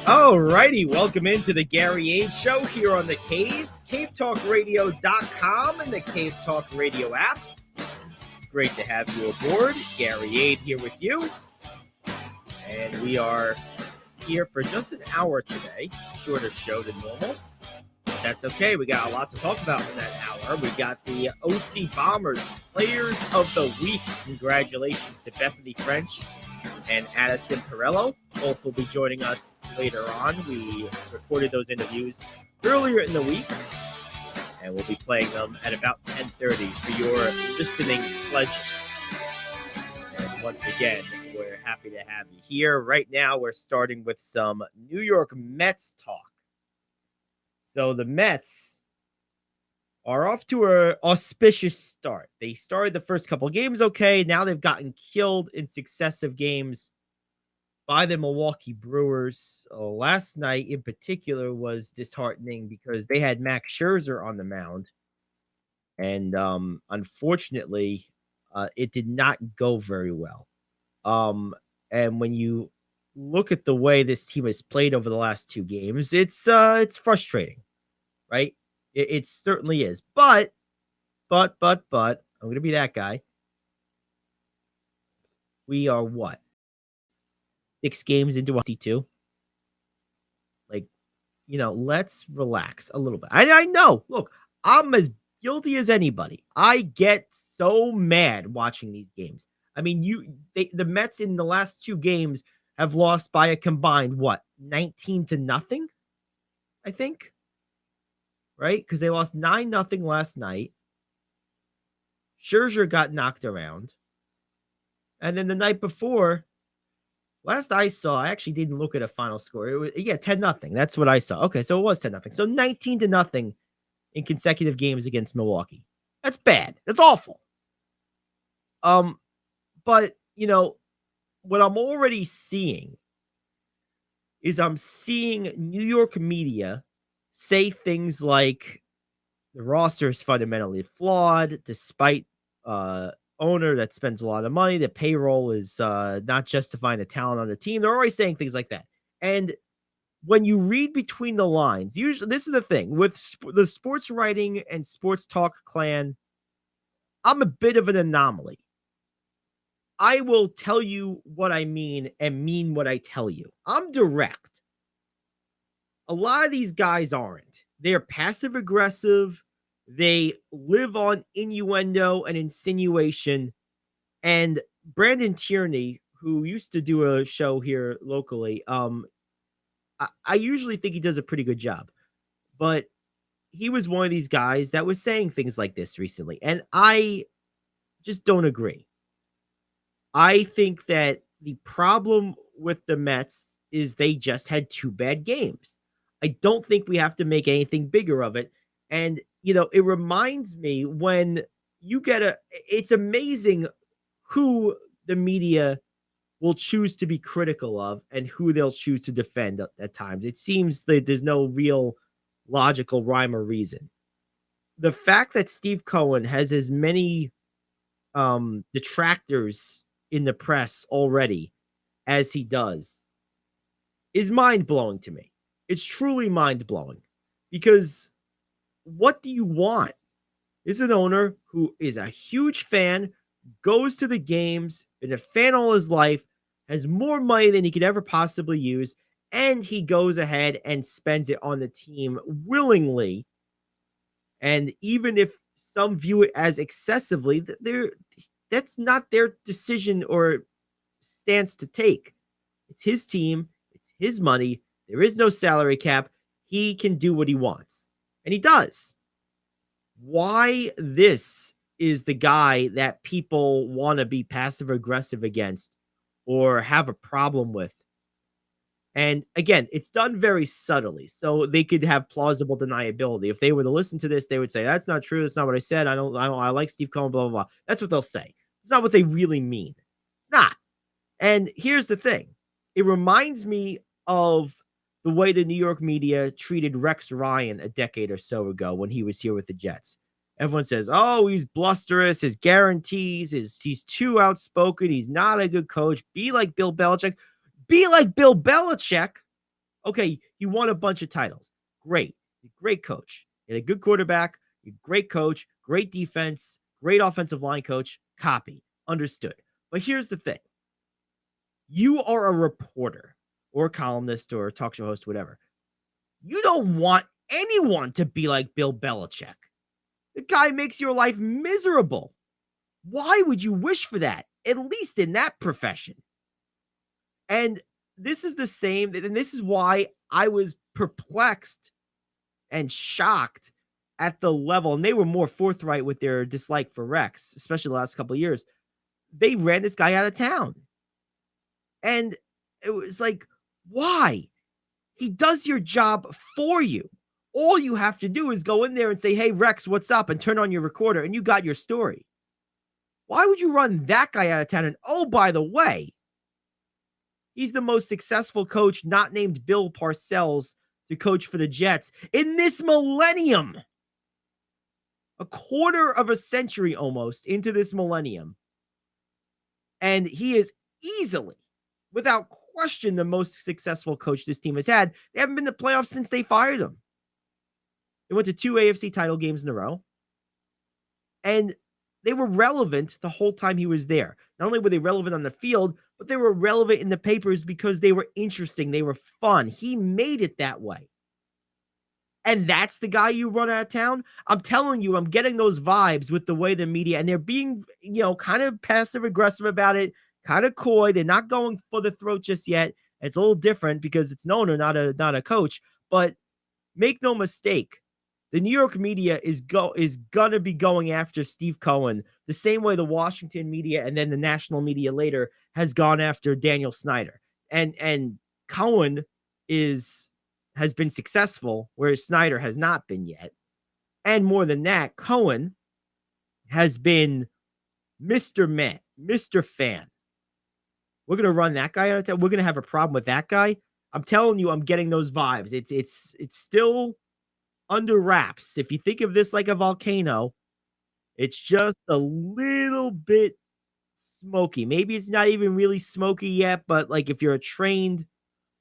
Alrighty, welcome into the Gary Ayd Show here on The Cave, cavetalkradio.com and the Cave Talk Radio app. It's great to have you aboard. Gary Ayd here with you. And we are here for just an hour today, shorter show than normal. But that's okay, we got a lot to talk about in that hour. We got the OC Bombers Players of the Week. Congratulations to Bethany French and Addison Perello. Both will be joining us later on. We recorded those interviews earlier in the week, and we'll be playing them at about 10:30 for your listening pleasure. And once again, we're happy to have you here. Right now, we're starting with some New York Mets talk. So the Mets are off to an auspicious start. They started the first couple games okay. Now they've gotten killed in successive games by the Milwaukee Brewers. Last night in particular was disheartening because they had Max Scherzer on the mound. And unfortunately, it did not go very well. And when you look at the way this team has played over the last two games, it's frustrating, right? It certainly is. But, I'm going to be that guy. We are what? 6 games into 52. Like, let's relax a little bit. I know. Look, I'm as guilty as anybody. I get so mad watching these games. I mean, the Mets in the last 2 games have lost by a combined, 19-0, I think. Right? Because they lost 9-0 last night. Scherzer got knocked around. And then the night before, last I saw, I actually didn't look at a final score. It was 10-0. That's what I saw. Okay, so it was 10-0. So 19-0 in consecutive games against Milwaukee. That's bad. That's awful. But what I'm already seeing is I'm seeing New York media say things like the roster is fundamentally flawed, despite owner that spends a lot of money. The payroll is not justifying the talent on the team. They're always saying things like that. And when you read between the lines, usually this is the thing with the sports writing and sports talk clan. I'm a bit of an anomaly. I will tell you what I mean and mean what I tell you. I'm direct. A lot of these guys aren't. They're passive aggressive. They live on innuendo and insinuation. And Brandon Tierney, who used to do a show here locally, I usually think he does a pretty good job. But he was one of these guys that was saying things like this recently. And I just don't agree. I think that the problem with the Mets is they just had 2 bad games. I don't think we have to make anything bigger of it. And, it reminds me when you get it's amazing who the media will choose to be critical of and who they'll choose to defend at times. It seems that there's no real logical rhyme or reason. The fact that Steve Cohen has as many detractors in the press already as he does is mind-blowing to me. It's truly mind-blowing because what do you want? This is an owner who is a huge fan, goes to the games, been a fan all his life, has more money than he could ever possibly use, and he goes ahead and spends it on the team willingly. And even if some view it as excessively, that's not their decision or stance to take. It's his team. It's his money. There is no salary cap. He can do what he wants. And he does. Why this is the guy that people want to be passive aggressive against or have a problem with. And again, it's done very subtly, so they could have plausible deniability. If they were to listen to this, they would say, that's not true. That's not what I said. I like Steve Cohen, blah, blah, blah. That's what they'll say. It's not what they really mean. It's not. And here's the thing. It reminds me of the way the New York media treated Rex Ryan a decade or so ago when he was here with the Jets. Everyone says, oh, he's blusterous, his guarantees, he's too outspoken, he's not a good coach. Be like Bill Belichick. Be like Bill Belichick. Okay, he won a bunch of titles. Great. Great coach. He had a good quarterback, a great coach, great defense, great offensive line coach. Copy. Understood. But here's the thing. You are a reporter or a columnist or a talk show host, whatever. You don't want anyone to be like Bill Belichick. The guy makes your life miserable. Why would you wish for that? At least in that profession. And this is the same, and this is why I was perplexed and shocked at the level, and they were more forthright with their dislike for Rex, especially the last couple of years. They ran this guy out of town. And it was like, why? He does your job for you. All you have to do is go in there and say, hey, Rex, what's up? And turn on your recorder, and you got your story. Why would you run that guy out of town? And oh, by the way, he's the most successful coach not named Bill Parcells to coach for the Jets in this millennium. A quarter of a century almost into this millennium. And he is easily, without question, the most successful coach this team has had. They haven't been to playoffs since they fired him. They went to 2 AFC title games in a row. And they were relevant the whole time he was there. Not only were they relevant on the field, but they were relevant in the papers because they were interesting. They were fun. He made it that way. And that's the guy you run out of town? I'm telling you, I'm getting those vibes with the way the media, and they're being, kind of passive-aggressive about it, kind of coy. They're not going for the throat just yet. It's a little different because it's an owner, not a coach. But make no mistake, the New York media is going to be going after Steve Cohen the same way the Washington media and then the national media later has gone after Daniel Snyder. And Cohen has been successful, whereas Snyder has not been yet. And more than that, Cohen has been Mr. Man, Mr. Fan. We're going to run that guy out of town. We're going to have a problem with that guy. I'm telling you, I'm getting those vibes. It's still under wraps. If you think of this like a volcano, it's just a little bit smoky. Maybe it's not even really smoky yet, but like if you're a trained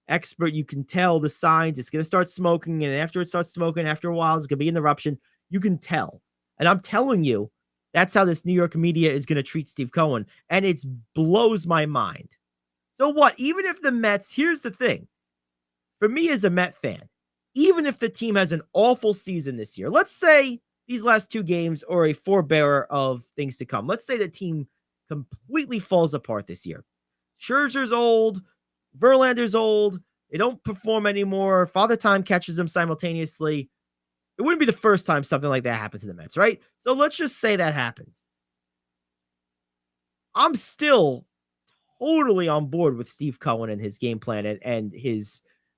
expert, you can tell the signs. It's going to start smoking, and after it starts smoking, after a while, it's going to be an eruption. You can tell. And I'm telling you, that's how this New York media is going to treat Steve Cohen, and it blows my mind. So what? Even if the Mets, here's the thing. For me as a Met fan, even if the team has an awful season this year, let's say these last 2 games are a forebearer of things to come. Let's say the team completely falls apart this year. Scherzer's old. Verlander's old. They don't perform anymore. Father Time catches them simultaneously. It wouldn't be the first time something like that happened to the Mets, right? So let's just say that happens. I'm still totally on board with Steve Cohen and his game plan and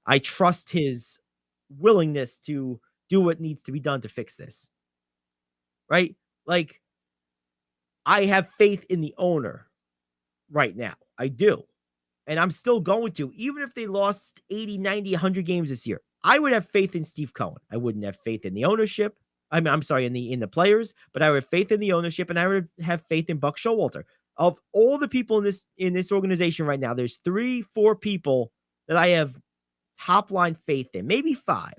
I trust his willingness to do what needs to be done to fix this. Right? Like, I have faith in the owner right now. I do. And I'm still going to, even if they lost 80, 90, 100 games this year. I would have faith in Steve Cohen. I wouldn't have faith in the ownership. I'm sorry, in the players, but I would have faith in the ownership, and I would have faith in Buck Showalter. Of all the people in this organization right now, there's 3-4 people that I have top line faith in. Maybe 5,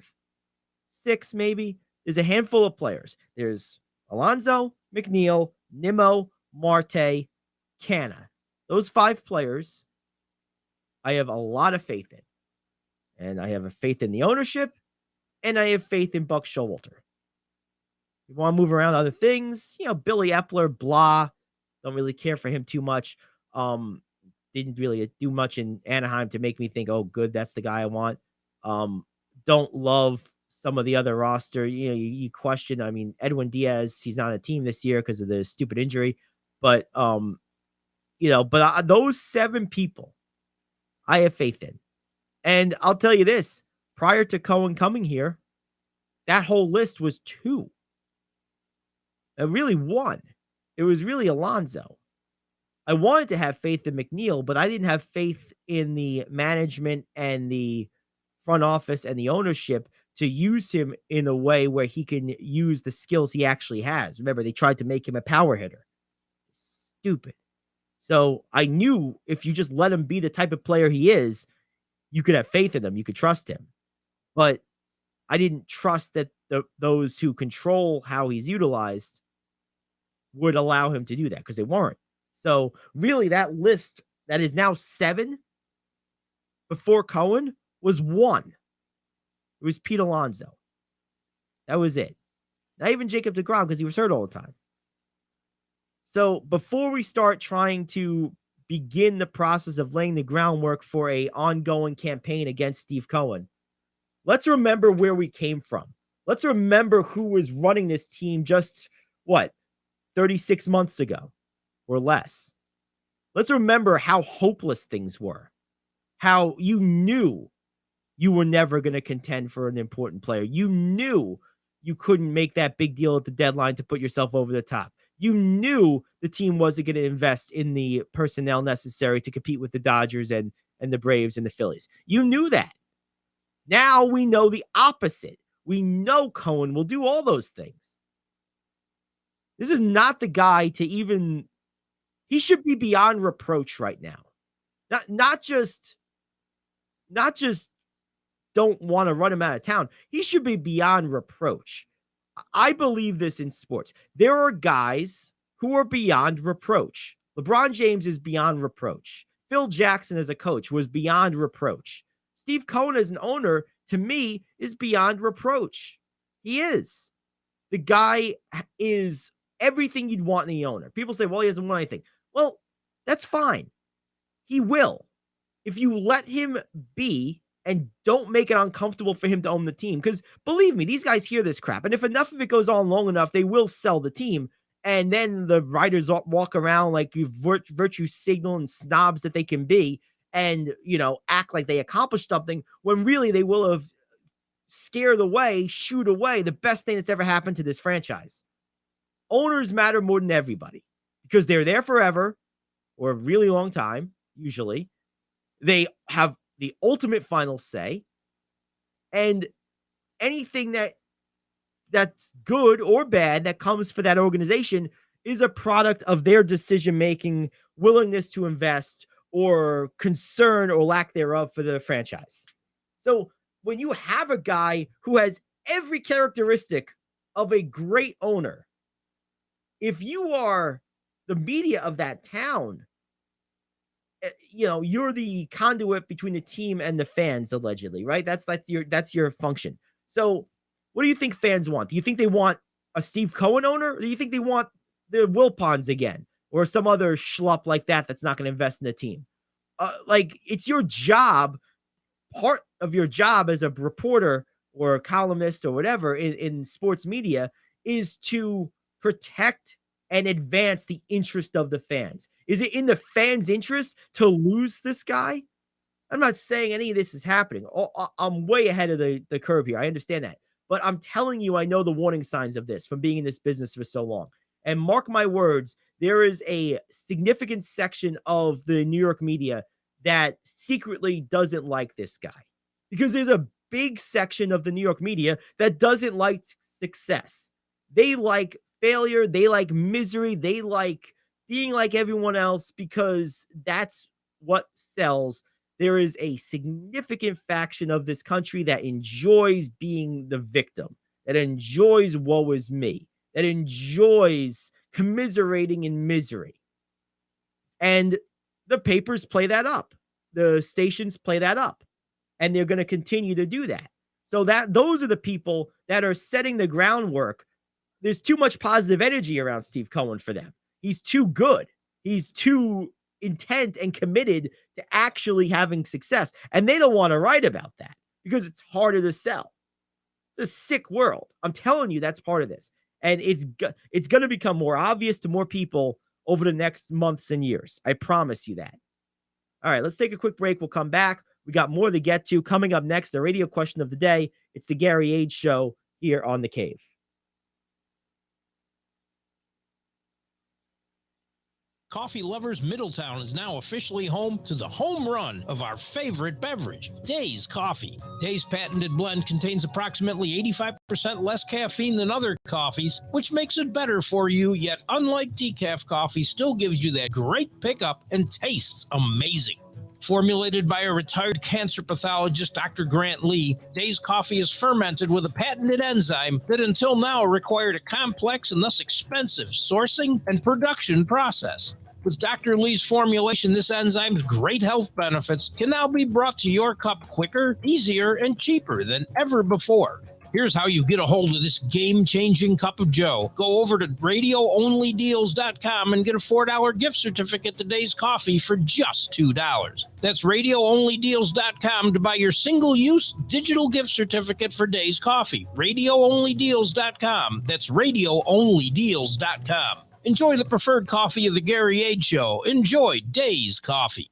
6, maybe. There's a handful of players. There's Alonso, McNeil, Nimmo, Marte, Canna. Those 5 players I have a lot of faith in. And I have a faith in the ownership, and I have faith in Buck Showalter. You want to move around other things, Billy Epler, blah. Don't really care for him too much. Didn't really do much in Anaheim to make me think, oh, good, that's the guy I want. Don't love some of the other roster. You question, Edwin Diaz, he's not on a team this year because of the stupid injury. But, those 7 people I have faith in. And I'll tell you this, prior to Cohen coming here, that whole list was 2. Really 1. It was really Alonso. I wanted to have faith in McNeil, but I didn't have faith in the management and the front office and the ownership to use him in a way where he can use the skills he actually has. Remember, they tried to make him a power hitter. Stupid. So I knew if you just let him be the type of player he is, you could have faith in him. You could trust him. But I didn't trust that those who control how he's utilized would allow him to do that because they weren't. So really that list that is now 7 before Cohen was 1. It was Pete Alonso. That was it. Not even Jacob deGrom because he was hurt all the time. So before we start trying to begin the process of laying the groundwork for a ongoing campaign against Steve Cohen, let's remember where we came from. Let's remember who was running this team just, 36 months ago or less. Let's remember how hopeless things were, how you knew you were never going to contend for an important player. You knew you couldn't make that big deal at the deadline to put yourself over the top. You knew the team wasn't going to invest in the personnel necessary to compete with the Dodgers and the Braves and the Phillies. You knew that. Now we know the opposite. We know Cohen will do all those things. This is not the guy to even... He should be beyond reproach right now. Not just don't want to run him out of town. He should be beyond reproach. I believe this in sports. There are guys who are beyond reproach. LeBron James is beyond reproach. Phil Jackson as a coach was beyond reproach. Steve Cohen as an owner, to me, is beyond reproach. He is. The guy is everything you'd want in the owner. People say, well, he hasn't won anything. Well, that's fine. He will. If you let him be and don't make it uncomfortable for him to own the team. Because believe me, these guys hear this crap. And if enough of it goes on long enough, they will sell the team. And then the writers walk around like you virtue signal and snobs that they can be and, act like they accomplished something when really they will have scared away, shoot away the best thing that's ever happened to this franchise. Owners matter more than everybody because they're there forever or a really long time, usually. They have the ultimate final say, and anything that's good or bad that comes for that organization is a product of their decision-making, willingness to invest, or concern or lack thereof for the franchise. So when you have a guy who has every characteristic of a great owner, if you are the media of that town, you're the conduit between the team and the fans, allegedly, right? That's your function. So what do you think fans want? Do you think they want a Steve Cohen owner? Or do you think they want the Wilpons again or some other schlup like that that's not going to invest in the team? It's your job. Part of your job as a reporter or a columnist or whatever in sports media is to protect and advance the interest of the fans. Is it in the fans' interest to lose this guy? I'm not saying any of this is happening. I'm way ahead of the curve here. I understand that. But I'm telling you, I know the warning signs of this from being in this business for so long. And mark my words, there is a significant section of the New York media that secretly doesn't like this guy. Because there's a big section of the New York media that doesn't like success. They like failure. They like misery. They like being like everyone else because that's what sells. There is a significant faction of this country that enjoys being the victim, that enjoys woe is me, that enjoys commiserating in misery. And the papers play that up. The stations play that up. And they're going to continue to do that. So those are the people that are setting the groundwork. There's too much positive energy around Steve Cohen for them. He's too good. He's too intent and committed to actually having success. And they don't want to write about that because it's harder to sell. It's a sick world. I'm telling you, that's part of this. And it's going to become more obvious to more people over the next months and years. I promise you that. All right, let's take a quick break. We'll come back. We got more to get to. Coming up next, the radio question of the day. It's the Gary Ayd Show here on The Cave. Coffee Lovers Middletown is now officially home to the home run of our favorite beverage, Days Coffee. Days patented blend contains approximately 85% less caffeine than other coffees, which makes it better for you, yet unlike decaf coffee, still gives you that great pickup and tastes amazing. Formulated by a retired cancer pathologist, Dr. Grant Lee, Days Coffee is fermented with a patented enzyme that until now required a complex and thus expensive sourcing and production process. With Dr. Lee's formulation, this enzyme's great health benefits can now be brought to your cup quicker, easier, and cheaper than ever before. Here's how you get a hold of this game-changing cup of joe. Go over to radioonlydeals.com and get a $4 gift certificate to Days Coffee for just $2. That's radioonlydeals.com to buy your single-use digital gift certificate for Days Coffee. Radioonlydeals.com. That's radioonlydeals.com. Enjoy the preferred coffee of the Gary Ayd Show. Enjoy Days Coffee.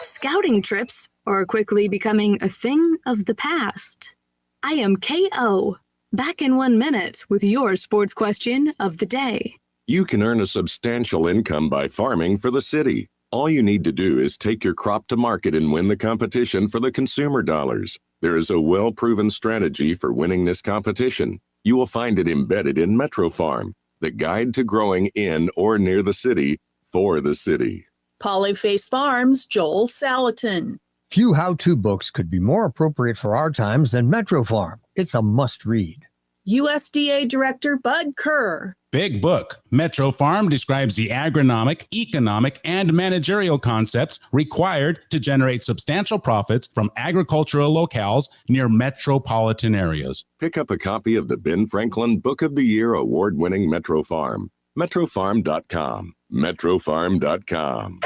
Scouting trips are quickly becoming a thing of the past. I am KO, back in 1 minute with your sports question of the day. You can earn a substantial income by farming for the city. All you need to do is take your crop to market and win the competition for the consumer dollars. There is a well-proven strategy for winning this competition. You will find it embedded in Metro Farm, the guide to growing in or near the city for the city. Polyface Farms' Joel Salatin. Few how-to books could be more appropriate for our times than Metro Farm. It's a must-read. USDA Director Bud Kerr. Big book. Metro Farm describes the agronomic, economic, and managerial concepts required to generate substantial profits from agricultural locales near metropolitan areas. Pick up a copy of the Ben Franklin Book of the Year award-winning Metro Farm. MetroFarm.com. MetroFarm.com.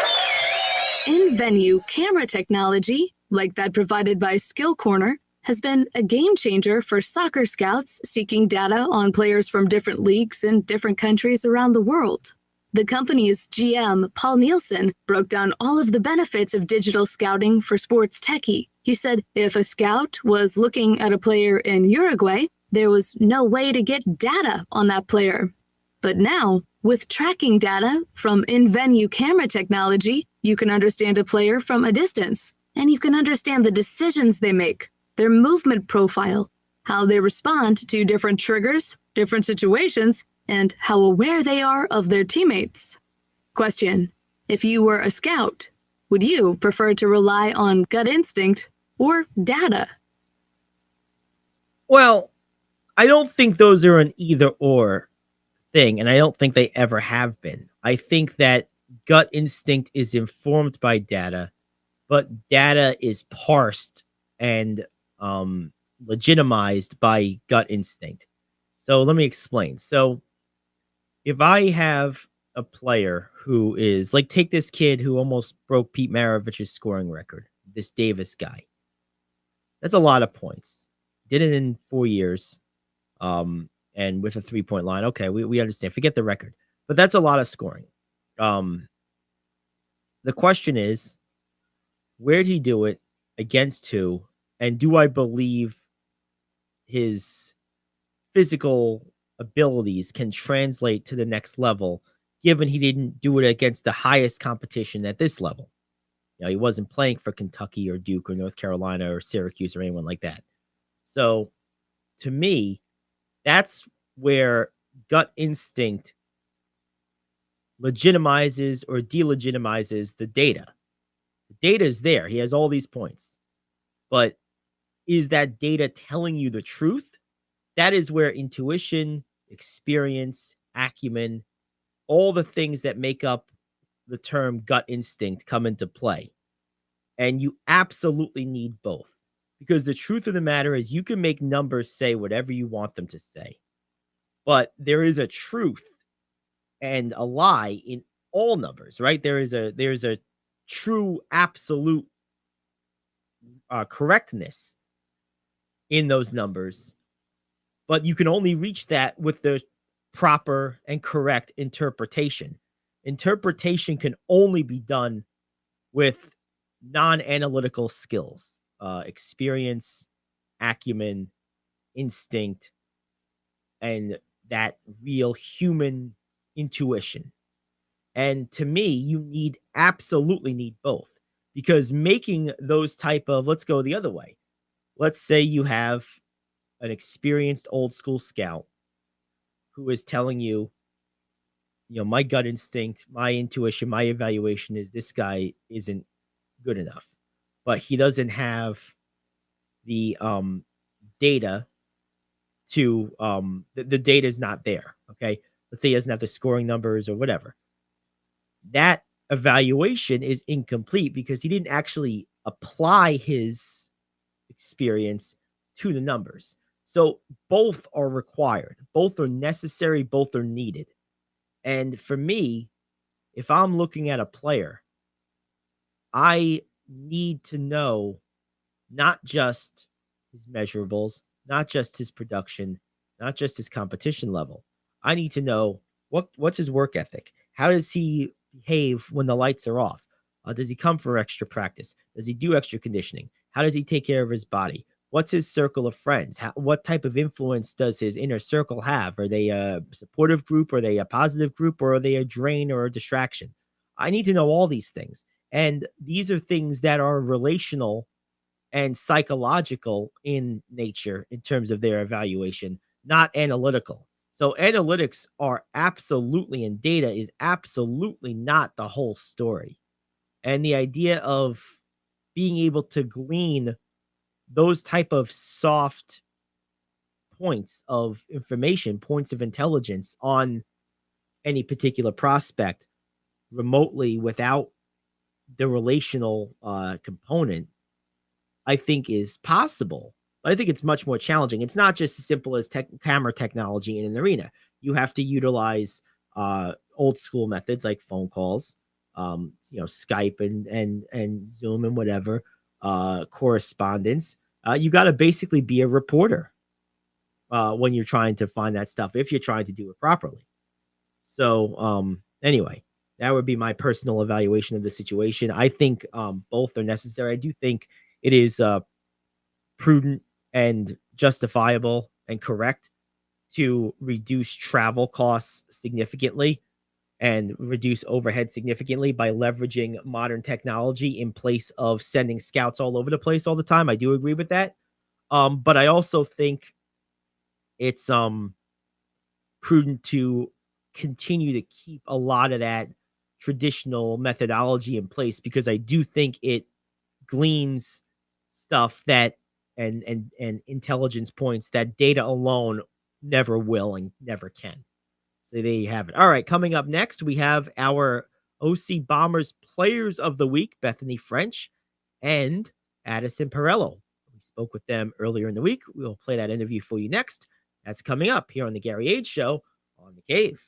In-venue camera technology, like that provided by Skill Corner, has been a game changer for soccer scouts seeking data on players from different leagues in different countries around the world. The company's GM, Paul Nielsen, broke down all of the benefits of digital scouting for sports techie. He said if a scout was looking at a player in Uruguay, there was no way to get data on that player. But now, with tracking data from in-venue camera technology, you can understand a player from a distance, and you can understand the decisions they make, their movement profile, how they respond to different triggers, different situations, and how aware they are of their teammates. Question: if you were a scout, would you prefer to rely on gut instinct or data? Well, I don't think those are an either-or thing, and I don't think they ever have been. I think that gut instinct is informed by data, but data is parsed and legitimized by gut instinct. So let me explain. So if I have a player who is like, take this kid who almost broke Pete Maravich's scoring record, this Davis guy. That's a lot of points. Did it in 4 years. And with a 3-point line. Okay, we understand. Forget the record. But that's a lot of scoring. The question is, where did he do it? Against who? And do I believe his physical abilities can translate to the next level, given he didn't do it against the highest competition at this level? You know, he wasn't playing for Kentucky or Duke or North Carolina or Syracuse or anyone like that. So, to me, that's where gut instinct legitimizes or delegitimizes the data. The data is there. He has all these points. But is that data telling you the truth? That is where intuition, experience, acumen, all the things that make up the term gut instinct come into play. And you absolutely need both. Because the truth of the matter is you can make numbers say whatever you want them to say. But there is a truth and a lie in all numbers, right? There's a true absolute correctness in those numbers. But you can only reach that with the proper and correct interpretation. Interpretation can only be done with non-analytical skills. Experience, acumen, instinct, and that real human intuition. And to me, you absolutely need both, because making those type of, let's go the other way. Let's say you have an experienced old school scout who is telling you, my gut instinct, my intuition, my evaluation is this guy isn't good enough, but he doesn't have the data to the data is not there. Okay. Let's say he doesn't have the scoring numbers or whatever. That evaluation is incomplete because he didn't actually apply his experience to the numbers. So both are required, both are necessary, both are needed. And for me, if I'm looking at a player, I need to know not just his measurables, not just his production, not just his competition level. I need to know what's his work ethic. How does he behave when the lights are off? Does he come for extra practice? Does he do extra conditioning? How does he take care of his body? What's his circle of friends? What type of influence does his inner circle have? Are they a supportive group? Are they a positive group? Or are they a drain or a distraction? I need to know all these things. And these are things that are relational and psychological in nature in terms of their evaluation, not analytical. So analytics are absolutely, and data is absolutely not the whole story. And the idea of being able to glean those type of soft points of information, points of intelligence on any particular prospect remotely without the relational component, I think is possible. But I think it's much more challenging. It's not just as simple as camera technology in an arena. You have to utilize old school methods like phone calls, Skype and Zoom and whatever, correspondence. You got to basically be a reporter when you're trying to find that stuff, if you're trying to do it properly. So anyway, that would be my personal evaluation of the situation. I think both are necessary. I do think it is prudent and justifiable and correct to reduce travel costs significantly and reduce overhead significantly by leveraging modern technology in place of sending scouts all over the place all the time. I do agree with that. But I also think it's prudent to continue to keep a lot of that traditional methodology in place, because I do think it gleans stuff that and intelligence points that data alone never will and never can. So there you have it. All right, coming up next, we have our OC Bombers Players of the Week, Bethany French and Addison Perello. We spoke with them earlier in the week. We'll play that interview for you next. That's coming up here on the Gary Ayd Show on The Cave.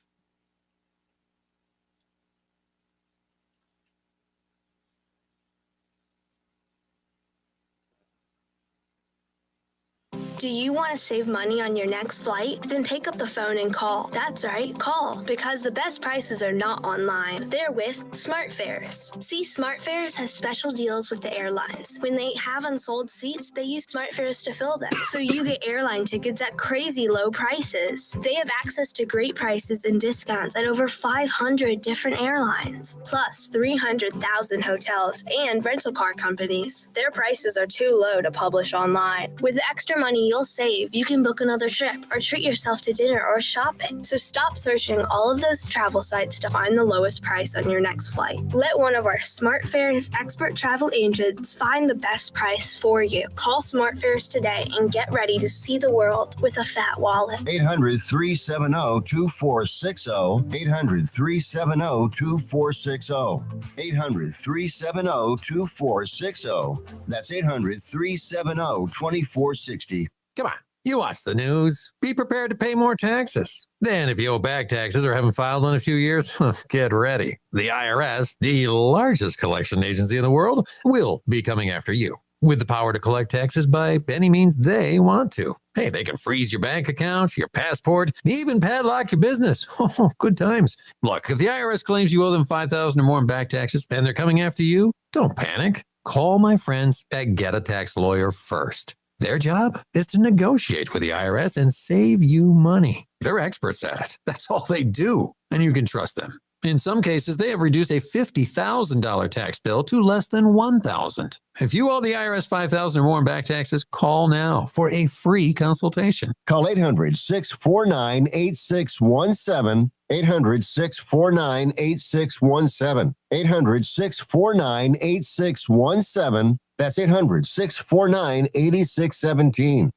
Do you want to save money on your next flight? Then pick up the phone and call. That's right, call. Because the best prices are not online. They're with SmartFares. See, SmartFares has special deals with the airlines. When they have unsold seats, they use SmartFares to fill them. So you get airline tickets at crazy low prices. They have access to great prices and discounts at over 500 different airlines. Plus 300,000 hotels and rental car companies. Their prices are too low to publish online. With the extra money you'll save, you can book another trip or treat yourself to dinner or shopping. So stop searching all of those travel sites to find the lowest price on your next flight. Let one of our SmartFares expert travel agents find the best price for you. Call SmartFares today and get ready to see the world with a fat wallet. 800-370-2460. 800-370-2460. 800-370-2460. That's 800-370-2460. Come on, you watch the news. Be prepared to pay more taxes. Then if you owe back taxes or haven't filed in a few years, get ready. The IRS, the largest collection agency in the world, will be coming after you with the power to collect taxes by any means they want to. Hey, they can freeze your bank account, your passport, even padlock your business. Oh, good times. Look, if the IRS claims you owe them $5,000 or more in back taxes and they're coming after you, don't panic. Call my friends at Get a Tax Lawyer first. Their job is to negotiate with the IRS and save you money. They're experts at it. That's all they do, and you can trust them. In some cases, they have reduced a $50,000 tax bill to less than $1,000. If you owe the IRS $5,000 or more in back taxes, call now for a free consultation. Call 800-649-8617. 800-649-8617. 800-649-8617. That's 800-649-8617.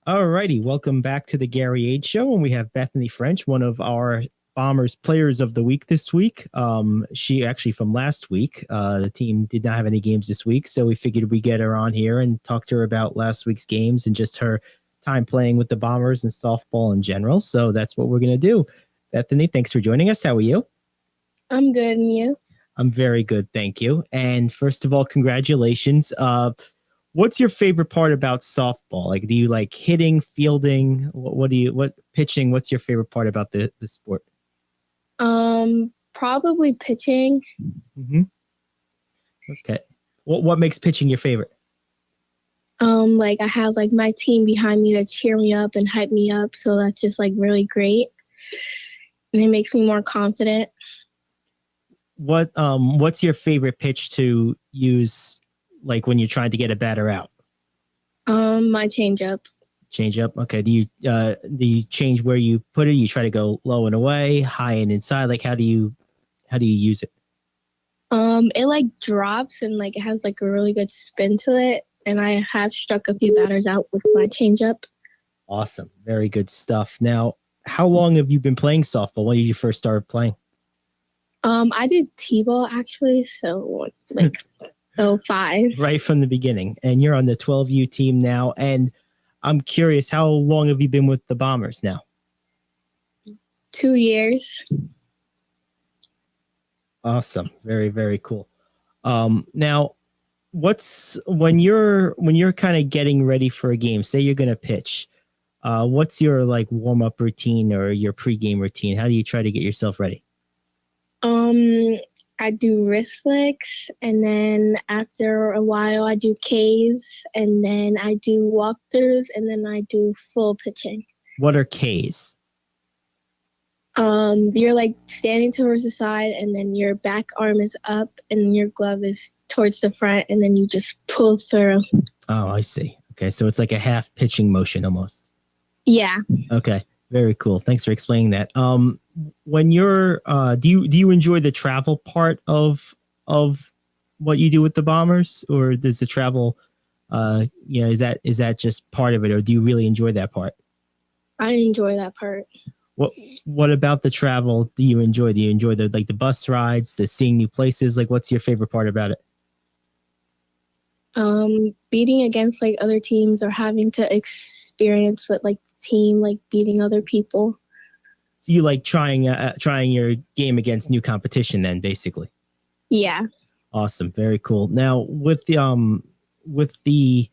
All righty. Welcome back to the Gary Ayd Show. And we have Bethany French, one of our Bombers Players of the Week this week. She actually from last week. The team did not have any games this week, so we figured we'd get her on here and talk to her about last week's games and just her time playing with the Bombers and softball in general. So that's what we're going to do. Bethany, thanks for joining us. How are you? I'm good, and you? I'm very good, thank you. And first of all, congratulations. What's your favorite part about softball? Like, do you like hitting, fielding? What pitching? What's your favorite part about the sport? Probably pitching. Mm-hmm. Okay. What makes pitching your favorite? Like I have like my team behind me to cheer me up and hype me up, so that's just like really great, and it makes me more confident. What's your favorite pitch to use, like when you're trying to get a batter out? My changeup. Change up. Okay. Do you change where you put it? You try to go low and away, high and inside. Like how do you use it? It like drops and like it has like a really good spin to it, and I have struck a few batters out with my changeup. Awesome. Very good stuff. Now, how long have you been playing softball? When did you first start playing? I did T-ball actually, so like 05. Right from the beginning. And you're on the 12U team now. And I'm curious, how long have you been with the Bombers now? 2 years. Awesome. Very, very cool. Now, when you're kind of getting ready for a game, say you're going to pitch, what's your like warm-up routine or your pregame routine? How do you try to get yourself ready? I do wrist flicks, and then after a while I do Ks, and then I do walkthroughs, and then I do full pitching. What are Ks? You're like standing towards the side, and then your back arm is up and your glove is towards the front, and then you just pull through. Oh, I see. Okay, so it's like a half pitching motion almost. Yeah. Okay, very cool. Thanks for explaining that. When you're do you enjoy the travel part of what you do with the Bombers, or does the travel is that just part of it, or do you really enjoy that part? I enjoy that part. What about the travel do you enjoy? Do you enjoy the bus rides, the seeing new places? Like, what's your favorite part about it? Beating against like other teams, or having to experience what like team like beating other people. So you like trying your game against new competition then, basically? Yeah. Awesome. Very cool. Now, with the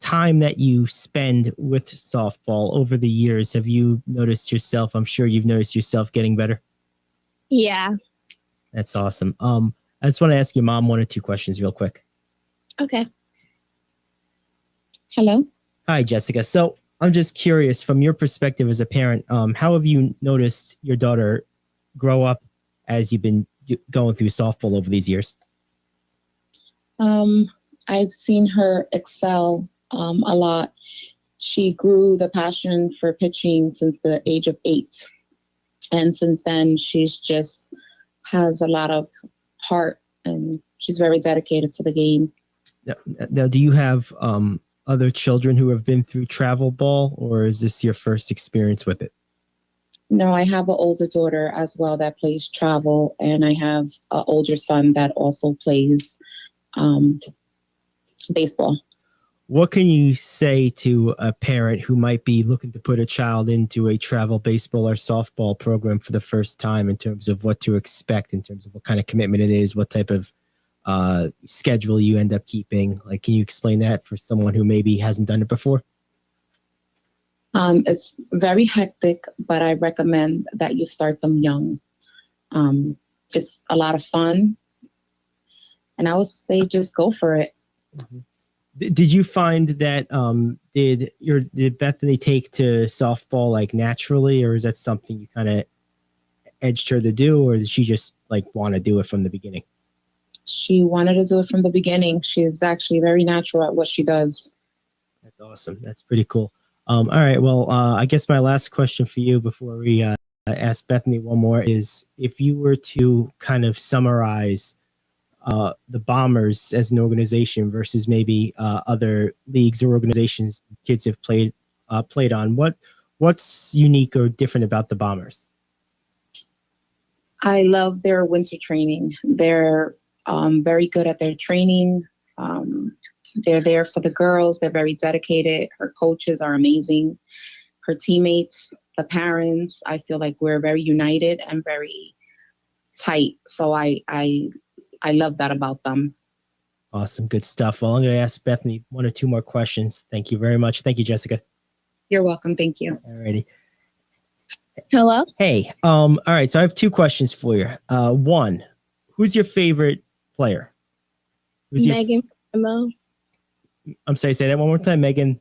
time that you spend with softball over the years, have you noticed yourself? I'm sure you've noticed yourself getting better. Yeah. That's awesome. I just want to ask your mom one or two questions real quick. Okay. Hello. Hi, Jessica. So I'm just curious, from your perspective as a parent, how have you noticed your daughter grow up as you've been going through softball over these years? I've seen her excel a lot. She grew the passion for pitching since the age of 8. And since then, she's just has a lot of heart, and she's very dedicated to the game. Now, do you have other children who have been through travel ball, or is this your first experience with it? No, I have an older daughter as well that plays travel, and I have an older son that also plays baseball. What can you say to a parent who might be looking to put a child into a travel baseball or softball program for the first time, in terms of what to expect, in terms of what kind of commitment it is, what type of schedule you end up keeping? Like, can you explain that for someone who maybe hasn't done it before? It's very hectic, but I recommend that you start them young. It's a lot of fun, and I would say just go for it. Mm-hmm. Did you find that did Bethany take to softball like naturally, or is that something you kind of edged her to do, or did she just like want to do it from the beginning? She wanted to do it from the beginning. She's actually very natural at what she does. That's awesome. That's pretty cool. All right. Well, I guess my last question for you before we ask Bethany one more is if you were to kind of summarize the Bombers as an organization versus maybe other leagues or organizations kids have played on, what's unique or different about the Bombers? I love their winter training. They're very good at their training. They're there for the girls. They're very dedicated. Her coaches are amazing. Her teammates, the parents, I feel like we're very united and very tight. So I love that about them. Awesome. Good stuff. Well, I'm going to ask Bethany one or two more questions. Thank you very much. Thank you, Jessica. You're welcome. Thank you. All righty. Hello? Hey, all right. So I have two questions for you. One, who's your favorite player? Megan Faramo. I'm sorry, say that one more time. Megan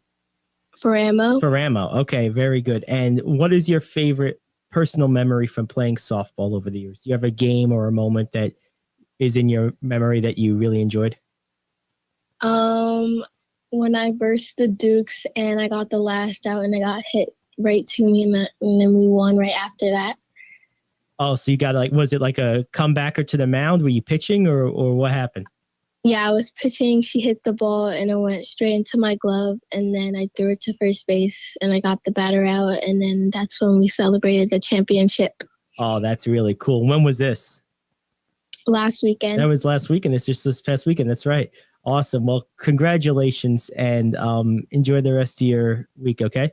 Faramo. Okay, very good. And what is your favorite personal memory from playing softball over the years? Do you have a game or a moment that is in your memory that you really enjoyed? When I versed the Dukes and I got the last out and I got hit right to me and then we won right after that. Oh, so you got was it like a comebacker to the mound? Were you pitching or what happened? Yeah, I was pitching. She hit the ball and it went straight into my glove. And then I threw it to first base and I got the batter out. And then that's when we celebrated the championship. Oh, that's really cool. When was this? Last weekend. That was last weekend. It's just this past weekend. That's right. Awesome. Well, congratulations and enjoy the rest of your week, okay?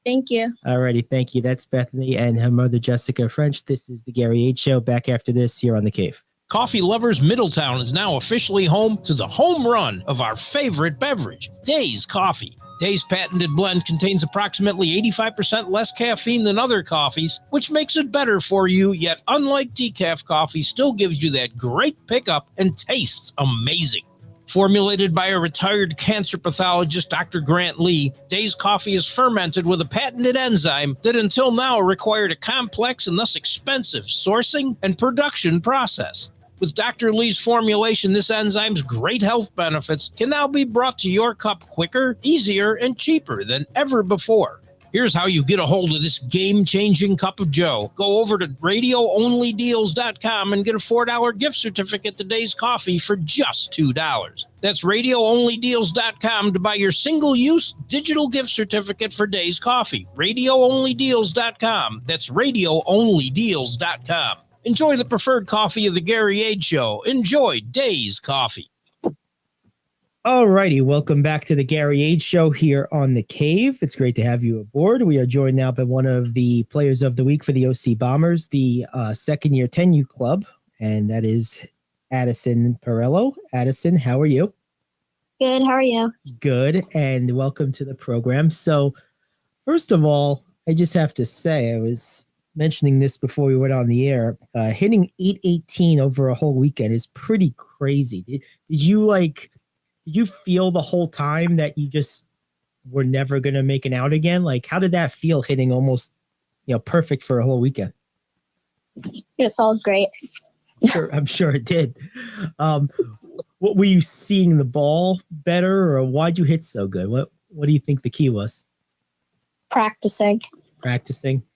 Thank you. All righty. Thank you. That's Bethany and her mother, Jessica French. This is the Gary Ayd Show. Back after this here on The Cave. Coffee Lovers Middletown is now officially home to the home run of our favorite beverage, Days Coffee. Days patented blend contains approximately 85% less caffeine than other coffees, which makes it better for you, yet unlike decaf coffee, still gives you that great pickup and tastes amazing. Formulated by a retired cancer pathologist, Dr. Grant Lee, Days Coffee is fermented with a patented enzyme that until now required a complex and thus expensive sourcing and production process. With Dr. Lee's formulation, this enzyme's great health benefits can now be brought to your cup quicker, easier, and cheaper than ever before. Here's how you get a hold of this game-changing cup of joe. Go over to radioonlydeals.com and get a $4 gift certificate to Days Coffee for just $2. That's radioonlydeals.com to buy your single-use digital gift certificate for Days Coffee. Radioonlydeals.com. That's radioonlydeals.com. Enjoy the preferred coffee of the Gary Ayd Show. Enjoy Days Coffee. All righty. Welcome back to the Gary Ayd Show here on The Cave. It's great to have you aboard. We are joined now by one of the players of the week for the OC Bombers, the second-year 10U club, and that is Addison Perello. Addison, how are you? Good. How are you? Good, and welcome to the program. So, first of all, I just have to say, I was mentioning this before we went on the air, hitting 818 over a whole weekend is pretty crazy. Did you feel the whole time that you just were never going to make an out again? Like, how did that feel hitting almost, perfect for a whole weekend? It felt great. I'm sure it did. What were you seeing the ball better, or why'd you hit so good? What do you think the key was? Practicing.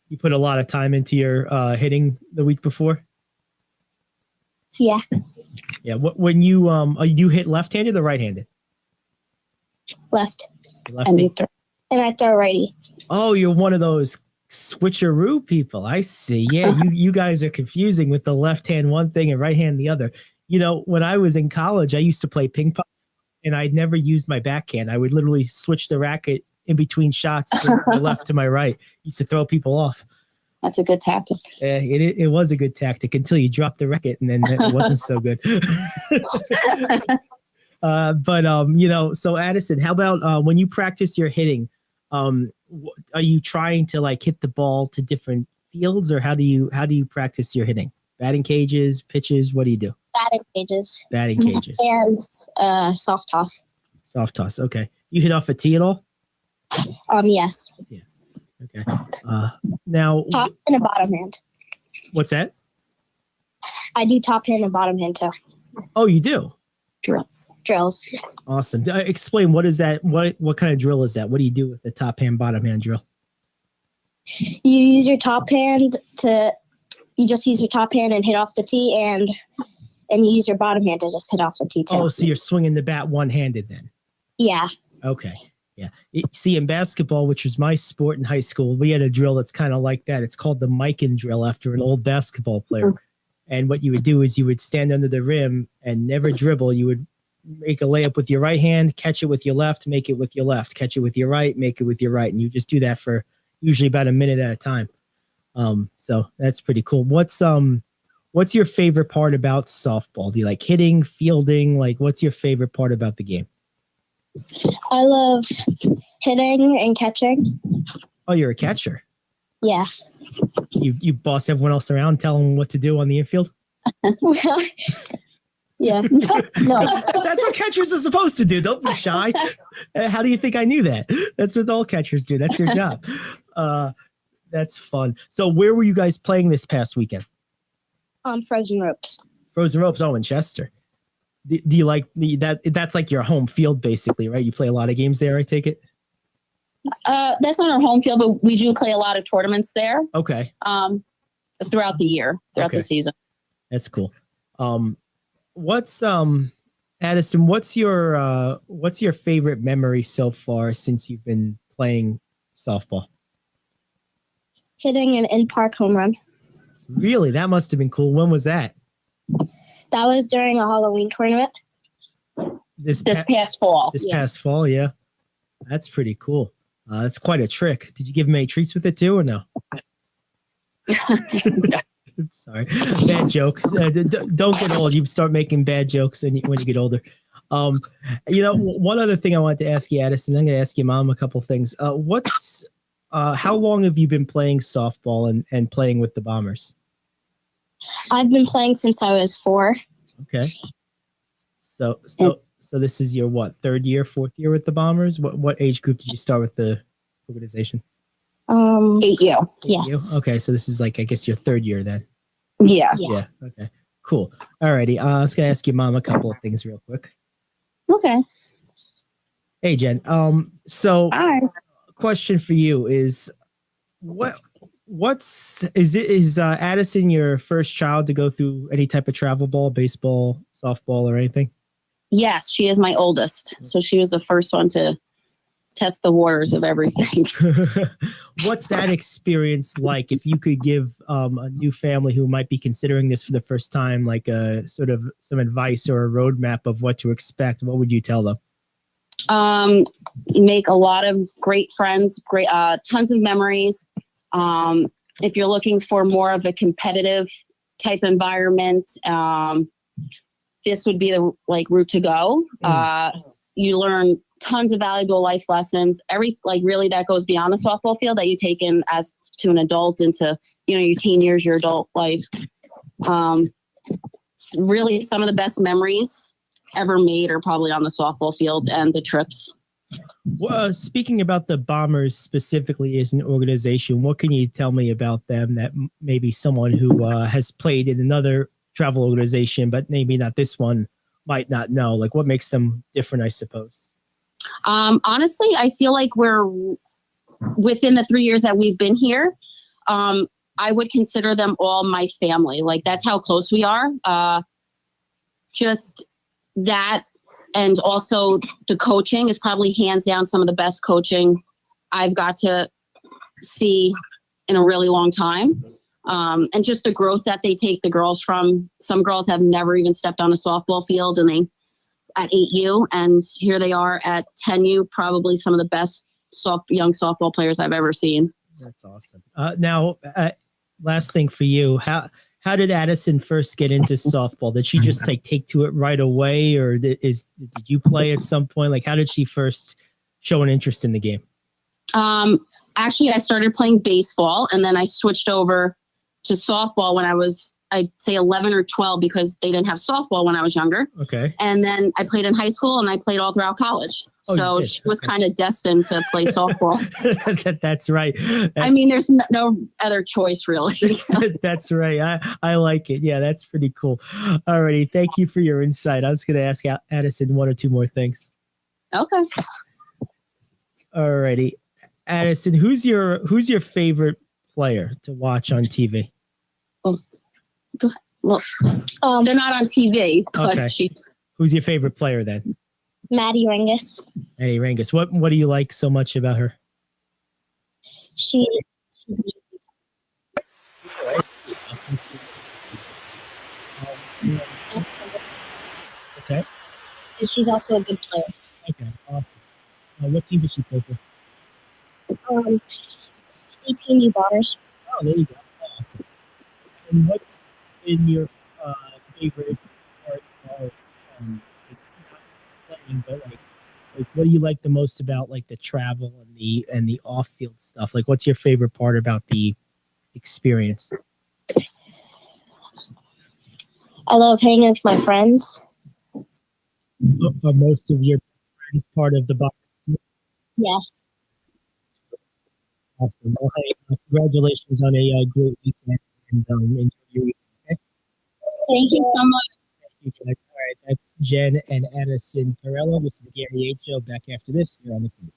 You put a lot of time into your hitting the week before? Yeah. Yeah. When you hit left-handed or right-handed? Left. Lefty. And I throw righty. Oh, you're one of those switcheroo people. I see. Yeah, you guys are confusing with the left hand one thing and right hand the other. When I was in college, I used to play ping pong, and I'd never used my backhand. I would literally switch the racket in between shots from my left to my right. Used to throw people off. That's a good tactic. Yeah, it was a good tactic until you dropped the racket, and then it wasn't so good. So Addison, how about when you practice your hitting, are you trying to hit the ball to different fields, or how do you practice your hitting? Batting cages, pitches, what do you do? Batting cages. And soft toss. Soft toss. Okay. You hit off a tee at all? Yes. Yeah. Okay. Now top and a bottom hand. What's that? I do top hand and bottom hand too. Oh, you do? Drills. Awesome. Explain, what is that? What kind of drill is that? What do you do with the top hand, bottom hand drill? You use your top hand you just use your top hand and hit off the tee, and you use your bottom hand to just hit off the tee too. Oh, so you're swinging the bat one-handed then? Yeah. Okay. Yeah. See, in basketball, which was my sport in high school, we had a drill that's kind of like that. It's called the Mikan drill after an old basketball player. And what you would do is you would stand under the rim and never dribble. You would make a layup with your right hand, catch it with your left, make it with your left, catch it with your right, make it with your right. And you just do that for usually about a minute at a time. So that's pretty cool. What's your favorite part about softball? Do you like hitting, fielding? Like, what's your favorite part about the game? I love hitting and catching. Oh, you're a catcher. Yeah. You boss everyone else around, tell them what to do on the infield? Yeah. No. That's what catchers are supposed to do. Don't be shy. How do you think I knew that? That's what all catchers do. That's their job. That's fun. So where were you guys playing this past weekend? Frozen Ropes. Frozen Ropes. Oh, in Chester. Do you like that? That's like your home field, basically, right? You play a lot of games there, I take it? That's not our home field, but we do play a lot of tournaments there. Okay. Throughout the year, throughout the season. That's cool. What's Addison, what's your favorite memory so far since you've been playing softball? Hitting an in-park home run. Really? That must have been cool. When was that? That was during a Halloween tournament. This past fall. This past fall, yeah. That's pretty cool. That's quite a trick. Did you give him any treats with it too, or no? Sorry, bad joke. Don't get old. You start making bad jokes when you get older. One other thing I wanted to ask you, Addison. I'm going to ask your mom a couple things. How long have you been playing softball and playing with the Bombers? I've been playing since I was 4. Okay. So this is your what, 3rd year, 4th year with the Bombers? What age group did you start with the organization? 8U. Yes. Okay, so this is like, I guess, your 3rd year then. Yeah. Yeah. Okay. Cool. Alrighty. I was gonna ask your mom a couple of things real quick. Okay. Hey, Jen. So hi. Question for you is, is Addison your first child to go through any type of travel ball, baseball, softball, or anything? Yes, she is my oldest, so she was the first one to test the waters of everything. What's that experience like? If you could give a new family who might be considering this for the first time, like a sort of some advice or a roadmap of what to expect, what would you tell them? You make a lot of great friends, tons of memories. If you're looking for more of a competitive type environment, this would be the route to go. You learn tons of valuable life lessons. Really that goes beyond the softball field that you take in as to an adult into, your teen years, your adult life. Really some of the best memories ever made are probably on the softball field and the trips. Well, speaking about the Bombers specifically as an organization, what can you tell me about them that maybe someone who has played in another travel organization, but maybe not this one, might not know? Like, what makes them different, I suppose? Honestly, I feel like we're within the 3 years that we've been here. I would consider them all my family. Like, that's how close we are. Just that. And also the coaching is probably hands down some of the best coaching I've got to see in a really long time. And just the growth that they take the girls from. Some girls have never even stepped on a softball field and at 8U, and here they are at 10U, probably some of the best young softball players I've ever seen. That's awesome. Now, last thing for you, how did Addison first get into softball? Did she just take to it right away, or did you play at some point? Like, how did she first show an interest in the game? Actually, I started playing baseball, and then I switched over to softball when I was, I'd say 11 or 12, because they didn't have softball when I was younger. Okay. And then I played in high school, and I played all throughout college. So she was kind of destined to play softball. That's right. There's no other choice, really. That's right. I like it. Yeah, that's pretty cool. All righty. Thank you for your insight. I was going to ask Addison 1 or 2 more things. Okay. All righty. Addison, who's your favorite player to watch on TV? Go ahead. Well, they're not on TV, but Okay. Who's your favorite player then? Maddie Rangus. Hey, Rangus. What do you like so much about her? She's What's that? and she's also a good player. Okay, awesome. What team does she play for? 18 Bombers. Oh, there you go. Awesome. And what's been your favorite part of not playing, but like what do you like the most about like the travel and the off-field stuff? Like, what's your favorite part about the experience? I love hanging with my friends. Are most of your friends part of the box? Yes. Awesome. Well, hey, congratulations on a great weekend and enjoy your weekend. Okay? Thank you so much. Thank you guys. All right, that's Jen and Addison Perello. This is the Gary Ayd Show. Back after this, here on the Queen.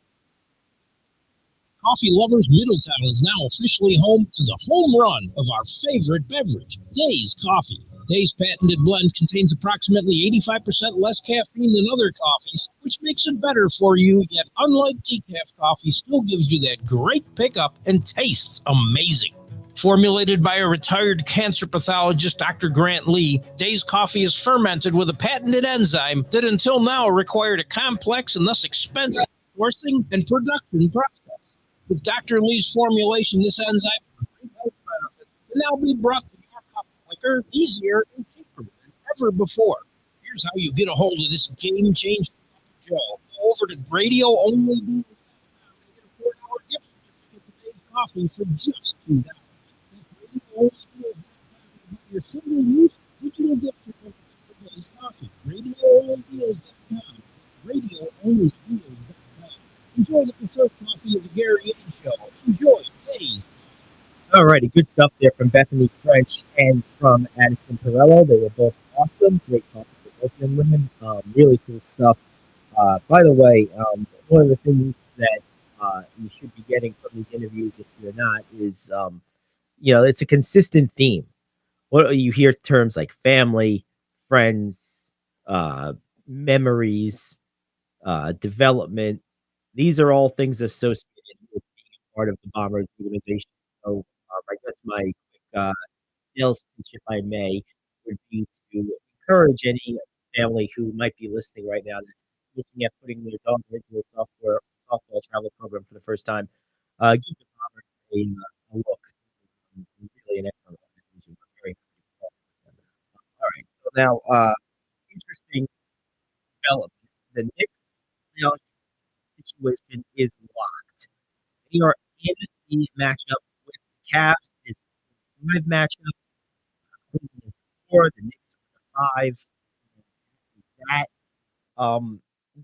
Coffee lovers, Middletown is now officially home to the home run of our favorite beverage, Days Coffee. Days patented blend contains approximately 85% less caffeine than other coffees, which makes it better for you, yet unlike decaf coffee, still gives you that great pickup and tastes amazing. Formulated by a retired cancer pathologist, Dr. Grant Lee, Days Coffee is fermented with a patented enzyme that until now required a complex and thus expensive sourcing and production process. With Dr. Lee's formulation, this enzyme can now be brought to your cup quicker, easier, and cheaper than ever before. Here's how you get a hold of this game-changing cup of joe. Go over to radio-only and get a $4 gift certificate to Days Coffee for just $2. Your single-use digital gift certificate for Days Coffee. Radio-only-deals.com. Radio-only-deals.com. Enjoy the preferred coffee of the Gary Ayd Show. Enjoy Days. All righty, good stuff there from Bethany French and from Addison Perello. They were both awesome. Great coffee for both young women. Really cool stuff. By the way, one of the things that you should be getting from these interviews, if you're not, is it's a consistent theme. What you hear terms like family, friends, memories, development. These are all things associated with being a part of the Bombers organization. So I guess my quick sales pitch, if I may, would be to encourage any family who might be listening right now that's looking at putting their daughter into a softball travel program for the first time. Give the Bombers a look. Really an excellent organization. Very cool. All right. So now, interesting development. The Knicks playoff situation is locked. They are in the matchup with the Cavs. It's a 5 matchup. Cleveland is 4. The Knicks are 5.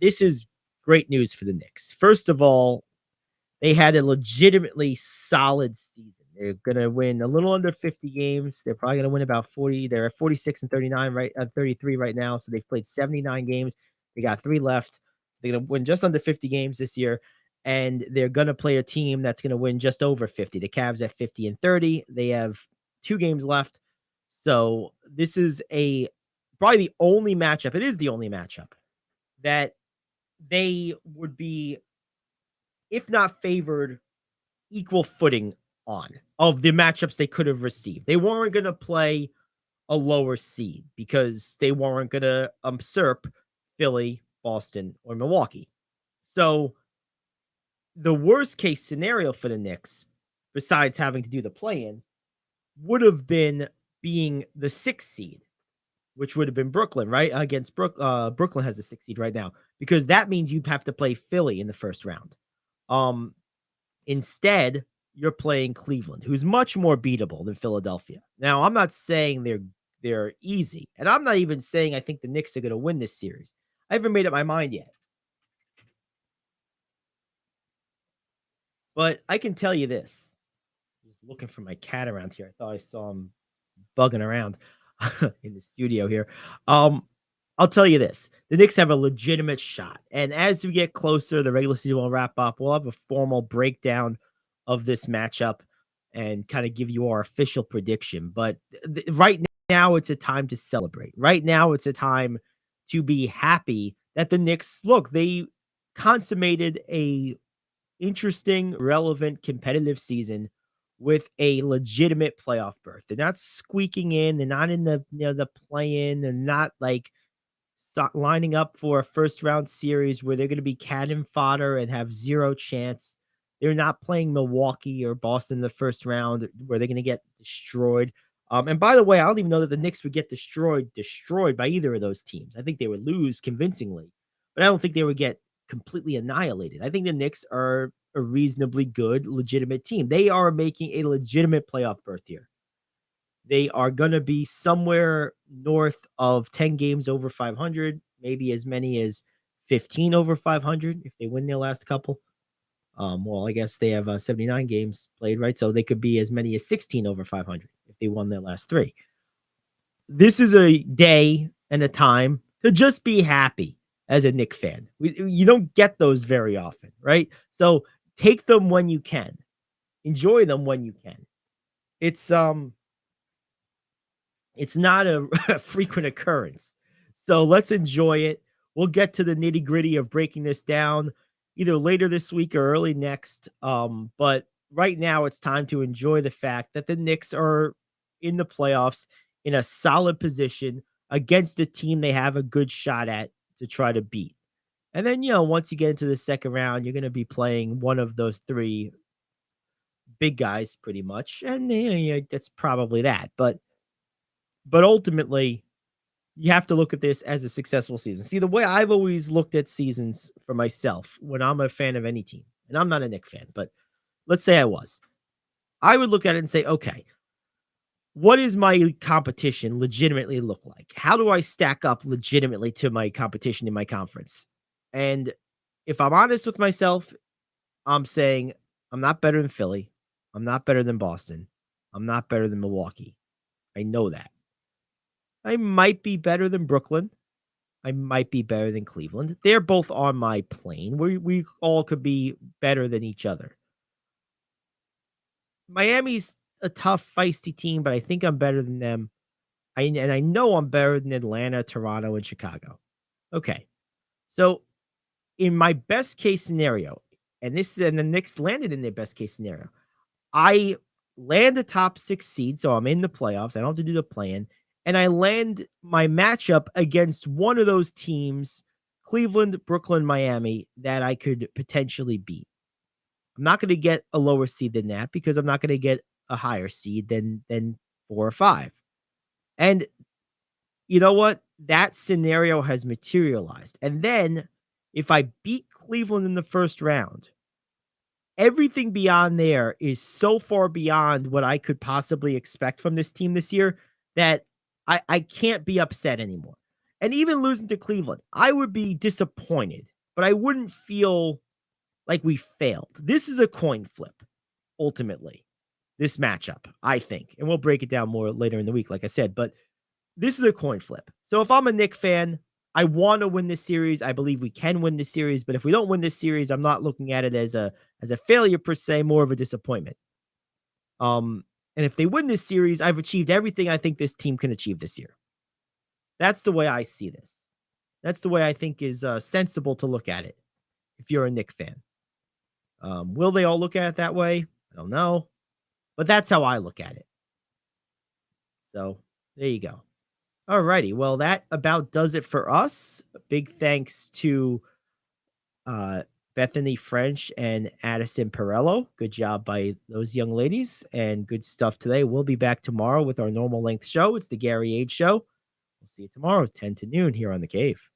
This is great news for the Knicks. First of all, they had a legitimately solid season. They're going to win a little under 50 games. They're probably going to win about 40. They're at 46 and 39 right at 33 right now. So they've played 79 games. They got 3 left. So they're going to win just under 50 games this year. And they're going to play a team that's going to win just over 50. The Cavs at 50 and 30. They have 2 games left. So this is probably the only matchup. It is the only matchup that they would be, if not favored, equal footing on of the matchups they could have received. They weren't going to play a lower seed because they weren't going to usurp Philly, Boston, or Milwaukee. So the worst case scenario for the Knicks, besides having to do the play-in, would have been being the 6th seed, which would have been Brooklyn, right? Against Brooklyn has the 6th seed right now, because that means you'd have to play Philly in the first round. Instead, you're playing Cleveland, who's much more beatable than Philadelphia. Now, I'm not saying they're easy, and I'm not even saying I think the Knicks are going to win this series. I haven't made up my mind yet. But I can tell you this. I was looking for my cat around here. I thought I saw him bugging around in the studio here. I'll tell you this. The Knicks have a legitimate shot. And as we get closer, the regular season will wrap up. We'll have a formal breakdown of this matchup. and kind of give you our official prediction. But right now, it's a time to celebrate. Right now, it's a time to be happy that the Knicks, look, they consummated a interesting, relevant, competitive season with a legitimate playoff berth. They're not squeaking in. They're not in the play-in. They're not like lining up for a first round series where they're going to be cannon fodder and have zero chance. They're not playing Milwaukee or Boston in the first round where they're going to get destroyed. And by the way, I don't even know that the Knicks would get destroyed by either of those teams. I think they would lose convincingly, but I don't think they would get completely annihilated. I think the Knicks are a reasonably good, legitimate team. They are making a legitimate playoff berth here. They are going to be somewhere north of 10 games over 500, maybe as many as 15 over 500 if they win their last couple. Well, I guess they have 79 games played, right? So they could be as many as 16 over 500 if they won their last 3. This is a day and a time to just be happy as a Knicks fan. You don't get those very often, right? So take them when you can. Enjoy them when you can. It's not a frequent occurrence. So let's enjoy it. We'll get to the nitty-gritty of breaking this down either later this week or early next. But right now it's time to enjoy the fact that the Knicks are in the playoffs in a solid position against a team they have a good shot at to try to beat. And then, once you get into the second round, you're going to be playing one of those 3 big guys pretty much. And that's probably that. But ultimately, you have to look at this as a successful season. See, the way I've always looked at seasons for myself when I'm a fan of any team, and I'm not a Knicks fan, but let's say I was, I would look at it and say, okay, what does my competition legitimately look like? How do I stack up legitimately to my competition in my conference? And if I'm honest with myself, I'm saying I'm not better than Philly. I'm not better than Boston. I'm not better than Milwaukee. I know that. I might be better than Brooklyn. I might be better than Cleveland. They're both on my plane. We all could be better than each other. Miami's a tough, feisty team, but I think I'm better than them. I know I'm better than Atlanta, Toronto, and Chicago. Okay. So in my best case scenario, and the Knicks landed in their best case scenario, I land the top 6 seed, so I'm in the playoffs. I don't have to do the play-in. And I land my matchup against one of those teams, Cleveland, Brooklyn, Miami, that I could potentially beat. I'm not going to get a lower seed than that because I'm not going to get a higher seed than 4 or 5. And you know what? That scenario has materialized. And then if I beat Cleveland in the first round, everything beyond there is so far beyond what I could possibly expect from this team this year that I can't be upset anymore. And even losing to Cleveland, I would be disappointed, but I wouldn't feel like we failed. This is a coin flip, ultimately, this matchup, I think. And we'll break it down more later in the week, like I said, but this is a coin flip. So if I'm a Knicks fan, I want to win this series. I believe we can win this series, but if we don't win this series, I'm not looking at it as a failure per se, more of a disappointment. And if they win this series, I've achieved everything I think this team can achieve this year. That's the way I see this. That's the way I think is sensible to look at it if you're a Knicks fan. Will they all look at it that way? I don't know. But that's how I look at it. So there you go. All righty. Well, that about does it for us. Big thanks to Bethany French and Addison Perello. Good job by those young ladies and good stuff today. We'll be back tomorrow with our normal length show. It's the Gary Ayd Show. We'll see you tomorrow, 10 to noon here on The Cave.